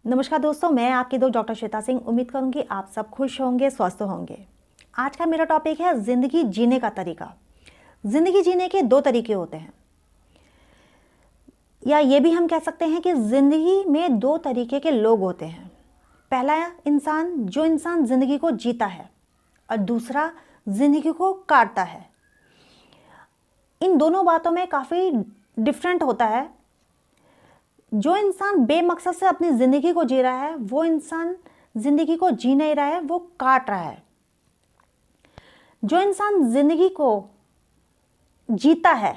नमस्कार दोस्तों, मैं आपकी दोस्त डॉक्टर श्वेता सिंह। उम्मीद करूंगी आप सब खुश होंगे, स्वस्थ होंगे। आज का मेरा टॉपिक है ज़िंदगी जीने का तरीका। ज़िंदगी जीने के दो तरीके होते हैं, या ये भी हम कह सकते हैं कि ज़िंदगी में दो तरीके के लोग होते हैं। पहला इंसान, जो इंसान ज़िंदगी को जीता है, और दूसरा ज़िंदगी को काटता है। इन दोनों बातों में काफ़ी डिफरेंट होता है। जो इंसान बेमकसद से अपनी ज़िंदगी को जी रहा है, वो इंसान ज़िंदगी को जी नहीं रहा है, वो काट रहा है। जो इंसान ज़िंदगी को जीता है,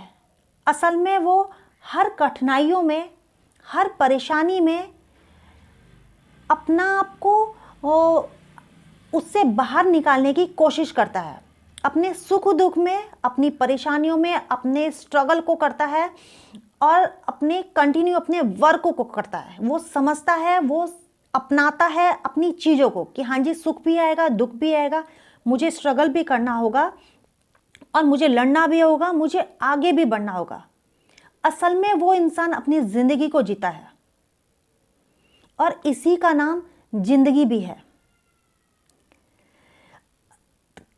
असल में वो हर कठिनाइयों में, हर परेशानी में अपना आप को उससे बाहर निकालने की कोशिश करता है। अपने सुख दुख में, अपनी परेशानियों में, अपने स्ट्रगल को करता है और अपने वर्क को करता है। वो समझता है, वो अपनाता है अपनी चीज़ों को कि हाँ जी, सुख भी आएगा, दुख भी आएगा, मुझे स्ट्रगल भी करना होगा और मुझे लड़ना भी होगा, मुझे आगे भी बढ़ना होगा। असल में वो इंसान अपनी ज़िंदगी को जीता है और इसी का नाम जिंदगी भी है।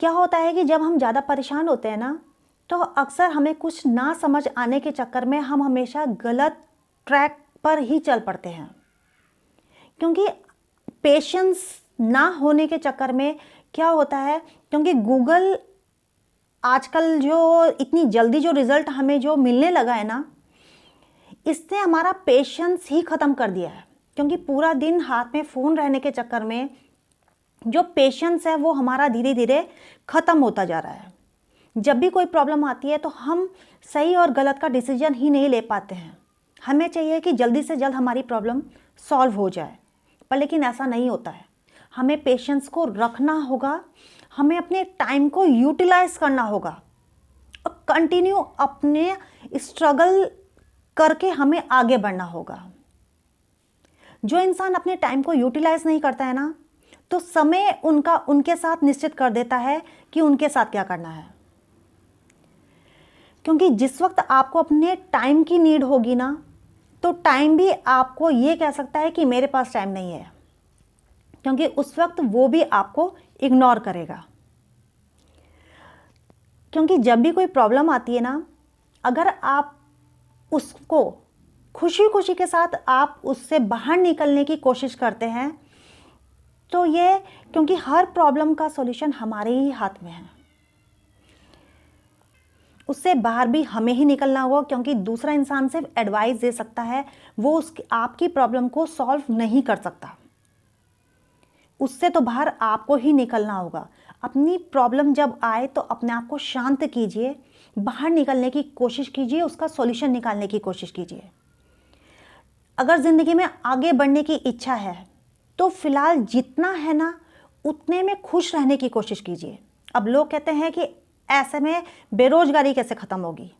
क्या होता है कि जब हम ज़्यादा परेशान होते हैं ना, तो अक्सर हमें कुछ ना समझ आने के चक्कर में हम हमेशा गलत ट्रैक पर ही चल पड़ते हैं। क्योंकि पेशेंस ना होने के चक्कर में क्या होता है, क्योंकि गूगल आजकल जो इतनी जल्दी जो रिज़ल्ट हमें जो मिलने लगा है ना, इसने हमारा पेशेंस ही ख़त्म कर दिया है। क्योंकि पूरा दिन हाथ में फ़ोन रहने के चक्कर में जो पेशेंस है वो हमारा धीरे धीरे ख़त्म होता जा रहा है। जब भी कोई प्रॉब्लम आती है तो हम सही और गलत का डिसीजन ही नहीं ले पाते हैं। हमें चाहिए कि जल्दी से जल्द हमारी प्रॉब्लम सॉल्व हो जाए, पर लेकिन ऐसा नहीं होता है। हमें पेशेंस को रखना होगा, हमें अपने टाइम को यूटिलाइज करना होगा और कंटिन्यू अपने स्ट्रगल करके हमें आगे बढ़ना होगा। जो इंसान अपने टाइम को यूटिलाइज नहीं करता है ना, तो समय उनके साथ निश्चित कर देता है कि उनके साथ क्या करना है। क्योंकि जिस वक्त आपको अपने टाइम की नीड होगी ना, तो टाइम भी आपको ये कह सकता है कि मेरे पास टाइम नहीं है, क्योंकि उस वक्त वो भी आपको इग्नोर करेगा। क्योंकि जब भी कोई प्रॉब्लम आती है ना, अगर आप उसको खुशी खुशी के साथ आप उससे बाहर निकलने की कोशिश करते हैं, तो ये, क्योंकि हर प्रॉब्लम का सॉल्यूशन हमारे ही हाथ में है, उससे बाहर भी हमें ही निकलना होगा। क्योंकि दूसरा इंसान सिर्फ एडवाइस दे सकता है, वो आपकी प्रॉब्लम को सॉल्व नहीं कर सकता। उससे तो बाहर आपको ही निकलना होगा। अपनी प्रॉब्लम जब आए तो अपने आप को शांत कीजिए, बाहर निकलने की कोशिश कीजिए, उसका सॉल्यूशन निकालने की कोशिश कीजिए। अगर ज़िंदगी में आगे बढ़ने की इच्छा है तो फिलहाल जितना है ना, उतने में खुश रहने की कोशिश कीजिए। अब लोग कहते हैं कि ऐसे में बेरोजगारी कैसे ख़त्म होगी,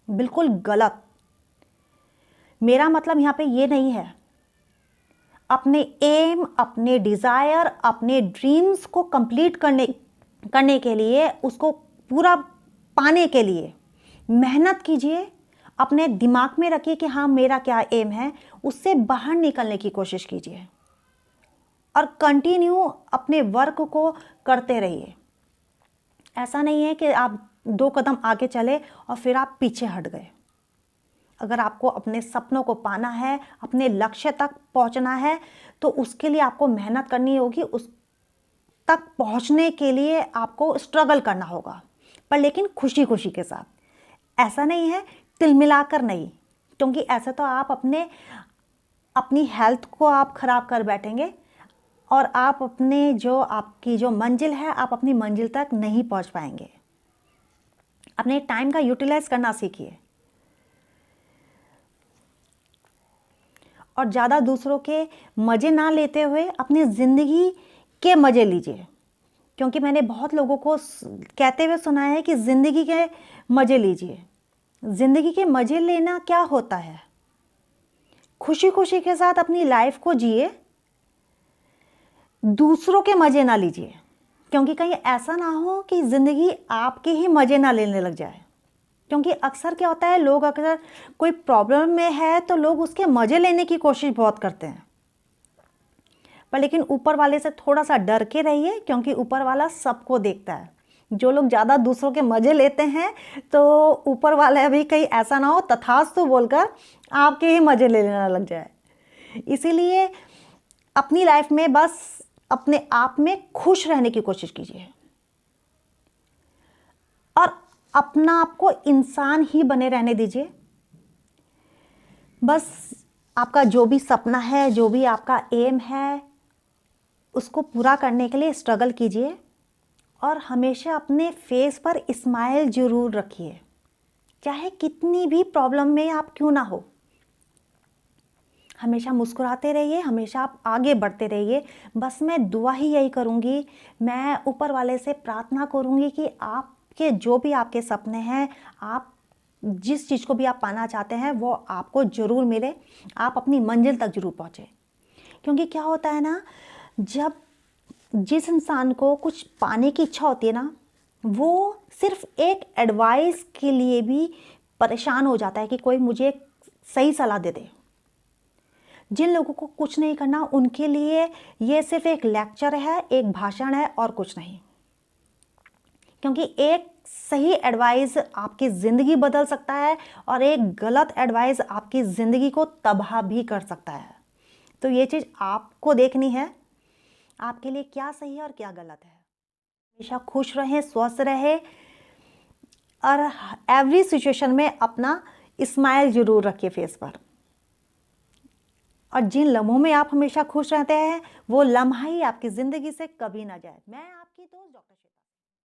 बिल्कुल गलत। मेरा मतलब यहाँ पे ये नहीं है। अपने एम, अपने डिज़ायर, अपने ड्रीम्स को कंप्लीट करने के लिए, उसको पूरा पाने के लिए मेहनत कीजिए। अपने दिमाग में रखिए कि हाँ, मेरा क्या एम है, उससे बाहर निकलने की कोशिश कीजिए और कंटिन्यू अपने वर्क को करते रहिए। ऐसा नहीं है कि आप 2 कदम आगे चले और फिर आप पीछे हट गए। अगर आपको अपने सपनों को पाना है, अपने लक्ष्य तक पहुंचना है, तो उसके लिए आपको मेहनत करनी होगी। उस तक पहुंचने के लिए आपको स्ट्रगल करना होगा, पर लेकिन खुशी खुशी के साथ। ऐसा नहीं है तिलमिलाकर नहीं, क्योंकि ऐसे तो आप अपनी हेल्थ को आप ख़राब कर बैठेंगे और आप आपकी जो मंजिल है, आप अपनी मंजिल तक नहीं पहुंच पाएंगे। अपने टाइम का यूटिलाइज करना सीखिए और ज़्यादा दूसरों के मज़े ना लेते हुए अपनी ज़िंदगी के मज़े लीजिए। क्योंकि मैंने बहुत लोगों को कहते हुए सुना है कि ज़िंदगी के मज़े लीजिए। ज़िंदगी के मज़े लेना क्या होता है? खुशी खुशी के साथ अपनी लाइफ को जिए, दूसरों के मज़े ना लीजिए। क्योंकि कहीं ऐसा ना हो कि ज़िंदगी आपके ही मज़े ना लेने लग जाए। क्योंकि अक्सर क्या होता है, लोग अगर कोई प्रॉब्लम में है तो लोग उसके मज़े लेने की कोशिश बहुत करते हैं। पर लेकिन ऊपर वाले से थोड़ा सा डर के रहिए, क्योंकि ऊपर वाला सबको देखता है। जो लोग ज़्यादा दूसरों के मज़े लेते हैं तो ऊपर वाला भी कहीं ऐसा ना हो तथास्तु बोलकर आपके ही मज़े ले लेना लग जाए। इसीलिए अपनी लाइफ में बस अपने आप में खुश रहने की कोशिश कीजिए और अपना आप को इंसान ही बने रहने दीजिए। बस आपका जो भी सपना है, जो भी आपका एम है, उसको पूरा करने के लिए स्ट्रगल कीजिए और हमेशा अपने फेस पर स्माइल जरूर रखिए, चाहे कितनी भी प्रॉब्लम में आप क्यों ना हो। हमेशा मुस्कुराते रहिए, हमेशा आप आगे बढ़ते रहिए। बस मैं दुआ ही यही करूँगी, मैं ऊपर वाले से प्रार्थना करूँगी कि आपके जो भी आपके सपने हैं, आप जिस चीज़ को भी आप पाना चाहते हैं वो आपको ज़रूर मिले, आप अपनी मंजिल तक ज़रूर पहुँचे। क्योंकि क्या होता है ना, जब जिस इंसान को कुछ पाने की इच्छा होती है ना, वो सिर्फ एक एडवाइस के लिए भी परेशान हो जाता है कि कोई मुझे सही सलाह दे दे। जिन लोगों को कुछ नहीं करना, उनके लिए ये सिर्फ एक लेक्चर है, एक भाषण है और कुछ नहीं। क्योंकि एक सही एडवाइस आपकी ज़िंदगी बदल सकता है और एक गलत एडवाइस आपकी ज़िंदगी को तबाह भी कर सकता है। तो ये चीज़ आपको देखनी है, आपके लिए क्या सही है और क्या गलत है। हमेशा खुश रहें, स्वस्थ रहें और एवरी सिचुएशन में अपना स्माइल जरूर रखिए फेस पर। और जिन लम्हों में आप हमेशा खुश रहते हैं, वो लम्हा ही आपकी ज़िंदगी से कभी ना जाए। मैं आपकी दोस्त डॉक्टर